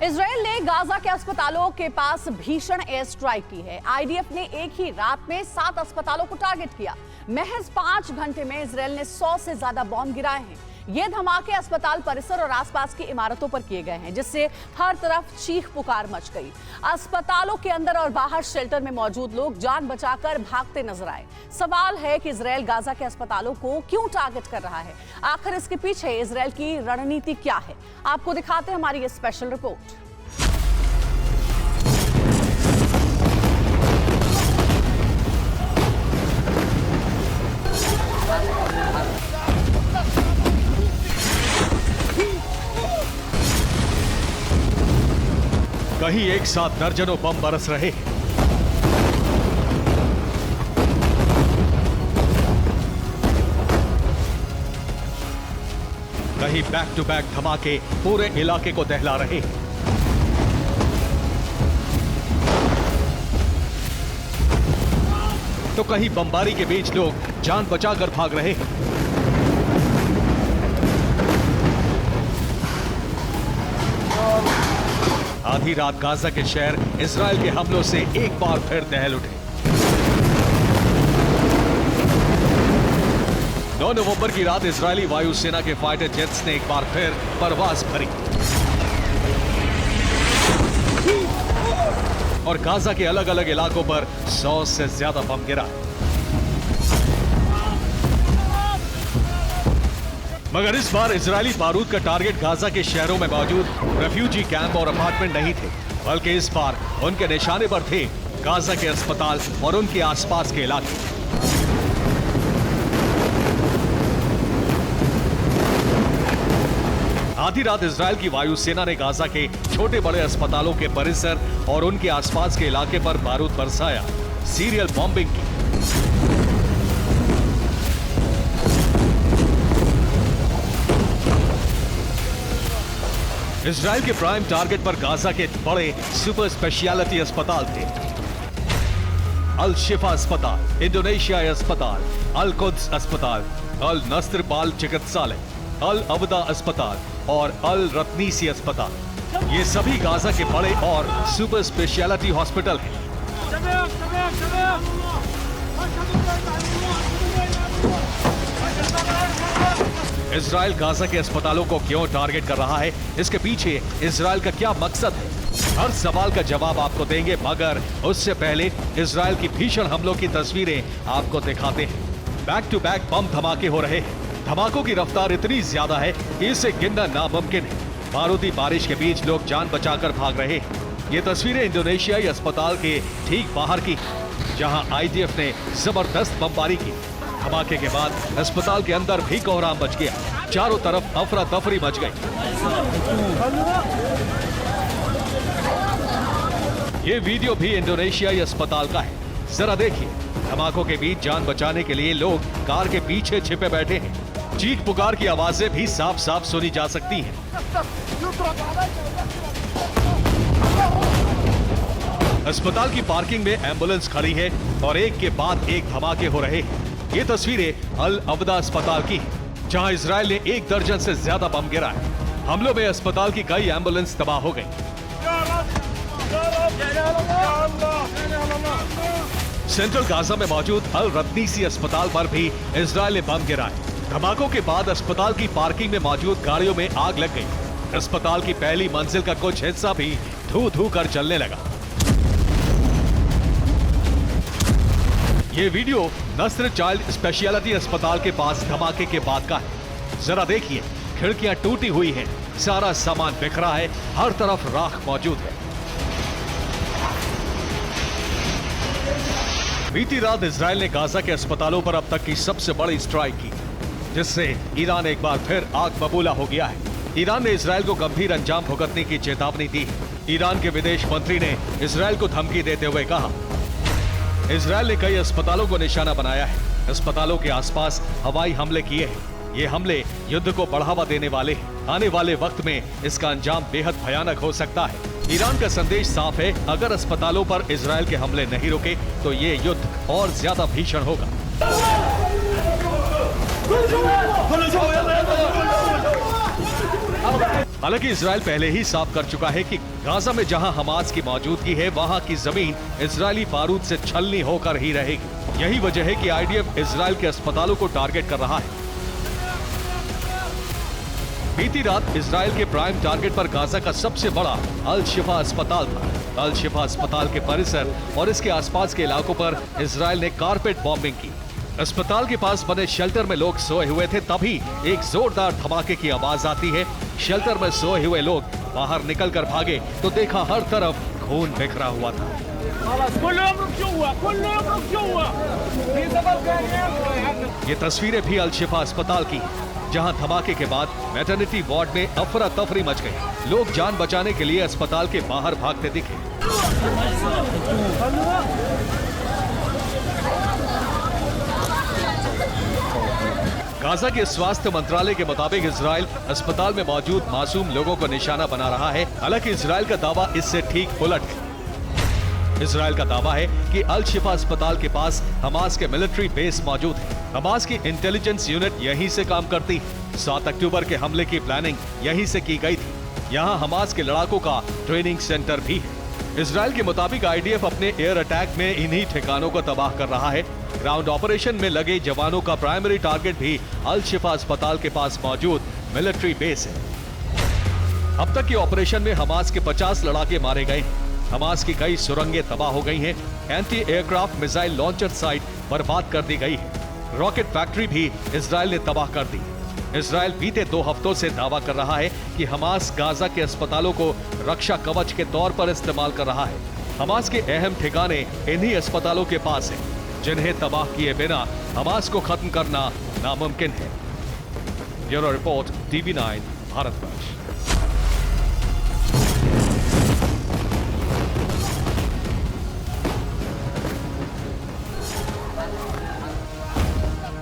Israel ने Gaza के अस्पतालों के पास भीषण एयर स्ट्राइक की है। आईडीएफ ने एक ही रात में 7 अस्पतालों को टारगेट किया। महज 5 घंटे में इजराइल ने 100 से ज्यादा बॉम्ब गिराए हैं। ये धमाके अस्पताल परिसर और आसपास की इमारतों पर किए गए हैं, जिससे हर तरफ चीख पुकार मच गई। अस्पतालों के अंदर और बाहर शेल्टर में मौजूद लोग जान बचाकर भागते नजर आए। सवाल है कि इजराइल गाजा के अस्पतालों को क्यों टारगेट कर रहा है? आखिर इसके पीछे इजराइल की रणनीति क्या है? आपको दिखाते हैं हमारी ये स्पेशल रिपोर्ट। कहीं एक साथ दर्जनों बम बरस रहे हैं। कहीं बैक टू बैक धमाके पूरे इलाके को दहला रहे हैं। तो कहीं बमबारी के बीच लोग जान बचाकर भाग रहे हैं। आधी रात गाजा के शहर इजराइल के हमलों से एक बार फिर दहल उठे। 9 नवंबर की रात इजरायली वायुसेना के फाइटर जेट्स ने एक बार फिर परवाज भरी और गाजा के अलग अलग इलाकों पर 100 से ज्यादा बम गिरा। मगर इस बार इजरायली बारूद का टारगेट गाजा के शहरों में मौजूद रेफ्यूजी कैंप और अपार्टमेंट नहीं थे, बल्कि इस बार उनके निशाने पर थे गाजा के अस्पताल और उनके आसपास के इलाके। आधी रात इजरायल की वायुसेना ने गाजा के छोटे बड़े अस्पतालों के परिसर और उनके आसपास के इलाके पर बारूद बरसाया, सीरियल बॉम्बिंग की। इजराइल के प्राइम टारगेट पर गाजा के बड़े सुपर स्पेशलिटी अस्पताल थे। अल शिफा अस्पताल, इंडोनेशिया अस्पताल, अल कुद्स अस्पताल, अल नस्र बाल चिकित्सालय, अल अवदा अस्पताल और अल रत्नीसी अस्पताल। ये सभी गाजा के बड़े और सुपर स्पेशलिटी हॉस्पिटल हैं। इजराइल गाजा के अस्पतालों को क्यों टारगेट कर रहा है? इसके पीछे इजराइल का क्या मकसद है? हर सवाल का जवाब आपको देंगे, मगर उससे पहले इजराइल की भीषण हमलों की तस्वीरें आपको दिखाते हैं। बैक टू बैक बम धमाके हो रहे हैं। धमाकों की रफ्तार इतनी ज्यादा है कि इसे गिनना नामुमकिन है। बारूदी बारिश के बीच लोग जान बचाकर भाग रहे हैं। ये तस्वीरें इंडोनेशियाई अस्पताल के ठीक बाहर की, जहां आईडीएफ ने जबरदस्त बमबारी की। धमाके के बाद अस्पताल के अंदर भी कोहराम मच गया। चारों तरफ अफरा तफरी मच गई। ये वीडियो भी इंडोनेशियाई अस्पताल का है। जरा देखिए, धमाकों के बीच जान बचाने के लिए लोग कार के पीछे छिपे बैठे हैं। चीख पुकार की आवाजें भी साफ साफ सुनी जा सकती हैं। अस्पताल की पार्किंग में एम्बुलेंस खड़ी है और एक के बाद एक धमाके हो रहे हैं। ये तस्वीरें अल अवदा अस्पताल की हैं, जहां इजराइल ने 1 दर्जन से ज्यादा बम गिराए। हमलों में अस्पताल की कई एम्बुलेंस तबाह हो गई। सेंट्रल गाजा में मौजूद अल रत्नीसी अस्पताल पर भी इजराइल ने बम गिराए। धमाकों के बाद अस्पताल की पार्किंग में मौजूद गाड़ियों में आग लग गई। अस्पताल की पहली मंजिल का कुछ हिस्सा भी धू धू कर जलने लगा। ये वीडियो नस्र चाइल्ड स्पेशलिटी अस्पताल के पास धमाके के बाद का है। जरा देखिए, खिड़कियां टूटी हुई हैं, सारा सामान बिखरा है, हर तरफ राख मौजूद है। बीती रात इजराइल ने गाजा के अस्पतालों पर अब तक की सबसे बड़ी स्ट्राइक की, जिससे ईरान एक बार फिर आग बबूला हो गया है। ईरान ने इजराइल को गंभीर अंजाम भुगतने की चेतावनी दी। ईरान के विदेश मंत्री ने इजराइल को धमकी देते हुए कहा, इजराइल ने कई अस्पतालों को निशाना बनाया है, अस्पतालों के आसपास हवाई हमले किए हैं। ये हमले युद्ध को बढ़ावा देने वाले हैं। आने वाले वक्त में इसका अंजाम बेहद भयानक हो सकता है। ईरान का संदेश साफ है, अगर अस्पतालों पर इजराइल के हमले नहीं रुके तो ये युद्ध और ज्यादा भीषण होगा। हालांकि इजराइल पहले ही साफ कर चुका है कि गाजा में जहां हमास की मौजूदगी है वहां की जमीन इजरायली बारूद से छलनी होकर ही रहेगी। यही वजह है कि आईडीएफ इजराइल के अस्पतालों को टारगेट कर रहा है। बीती रात इजराइल के प्राइम टारगेट पर गाजा का सबसे बड़ा अल शिफा अस्पताल था। अल शिफा अस्पताल के परिसर और इसके आसपास के इलाकों पर इजराइल ने कारपेट बॉम्बिंग की। अस्पताल के पास बने शेल्टर में लोग सोए हुए थे, तभी एक जोरदार धमाके की आवाज आती है। शेल्टर में सोए हुए लोग बाहर निकलकर भागे तो देखा हर तरफ खून बिखरा हुआ था। ये तस्वीरें भी अल शिफा अस्पताल की हैं, जहां धमाके के बाद मैटरनिटी वार्ड में अफरा तफरी मच गई। लोग जान बचाने के लिए अस्पताल के बाहर भागते दिखे। गाजा के स्वास्थ्य मंत्रालय के मुताबिक इजराइल अस्पताल में मौजूद मासूम लोगों को निशाना बना रहा है। हालांकि इजराइल का दावा इससे ठीक उलट है। इजराइल का दावा है कि अल शिफा अस्पताल के पास हमास के मिलिट्री बेस मौजूद है। हमास की इंटेलिजेंस यूनिट यहीं से काम करती है। 7 अक्टूबर के हमले की प्लानिंग यहीं से की गई थी। यहाँ हमास के लड़ाकों का ट्रेनिंग सेंटर भी है। इजराइल के मुताबिक आईडीएफ अपने एयर अटैक में इन्हीं ठिकानों को तबाह कर रहा है। ग्राउंड ऑपरेशन में लगे जवानों का प्राइमरी टारगेट भी अल शिफा अस्पताल के पास मौजूद मिलिट्री बेस है। अब तक के ऑपरेशन में हमास के 50 लड़ाके मारे गए हैं। हमास की कई सुरंगें तबाह हो गई हैं। Anti aircraft missile launcher site बर्बाद कर दी गई है। रॉकेट फैक्ट्री भी इजराइल ने तबाह कर दी। इजराइल बीते 2 हफ्तों से दावा कर रहा है कि हमास गाजा के अस्पतालों को रक्षा कवच के तौर पर इस्तेमाल कर रहा है। हमास के अहम ठिकाने इन्हीं अस्पतालों के पास हैं, जिन्हें तबाह किए बिना हमास को खत्म करना नामुमकिन है। Bureau report TV9 Bharatvarsh.